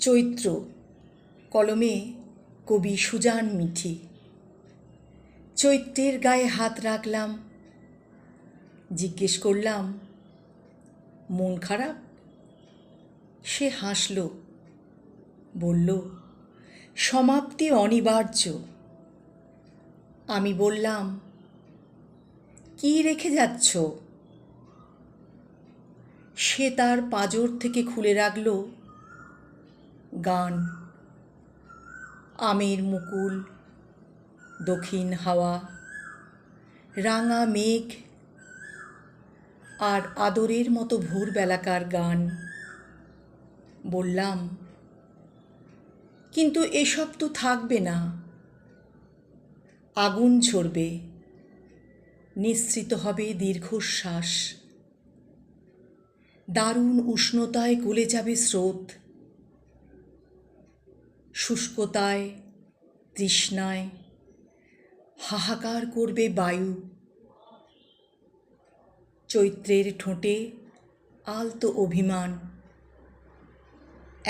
চৈত্র, কলমে কবি সুজান মিঠি। চৈত্রের গায়ে হাত রাখলাম, জিজ্ঞেস করলাম, মন খারাপ? সে হাসল, বলল, সমাপ্তি অনিবার্য। আমি বললাম, কি রেখে যাচ্ছ? সে তার পাঁজর থেকে খুলে রাখল গান। আমের মুকুল, দক্ষিণ হাওয়া, রাঙা মেঘ আর আদরের মতো ভোরবেলাকার গান। বললাম, কিন্তু এসব তো থাকবে না। আগুন ঝরবে, নিঃসৃত হবে দীর্ঘশ্বাস, দারুণ উষ্ণতায় গলে যাবে স্রোত, শুষ্কতায়, তৃষ্ণায় হাহাকার করবে বায়ু। চৈত্রের ঠোঁটে আলতো অভিমান,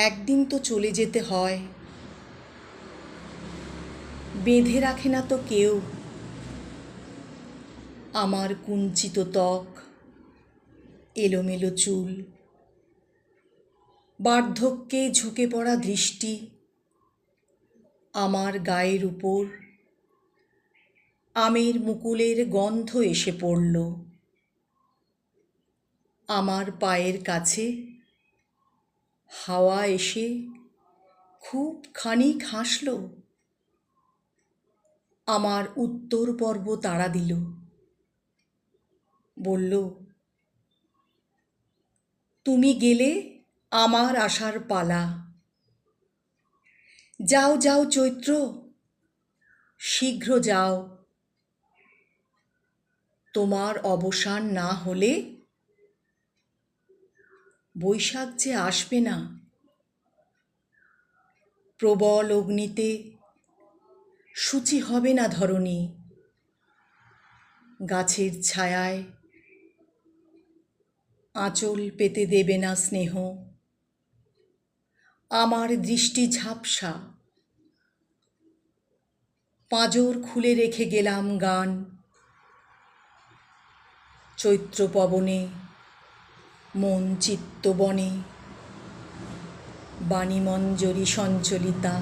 একদিন তো চলে যেতে হয়। বেঁধে রাখে না তো কেউ আমার কুঞ্চিত ত্বক, এলোমেলো চুল, বার্ধক্যে ঝুঁকে পড়া দৃষ্টি। আমার গায়ের উপর আমের মুকুলের গন্ধ এসে পড়ল। আমার পায়ের কাছে হাওয়া এসে খুব খানিক হাসল। আমার উত্তর পর্ব তাড়া দিল, বলল, তুমি গেলে আমার আসার পালা। যাও যাও চৈত্র, শীঘ্র যাও। তোমার অবসান না হলে বৈশাখ যে আসবে না। প্রবল অগ্নিতে সূচি হবে না ধরণী, গাছের ছায়ায় আঁচল পেতে দেবে না স্নেহ। আমার দৃষ্টি ঝাপসা, পাঁজর খুলে রেখে গেলাম গান। চৈত্র পবনে, মন চিত্তবনে, বাণীমঞ্জরি সঞ্চলিতা।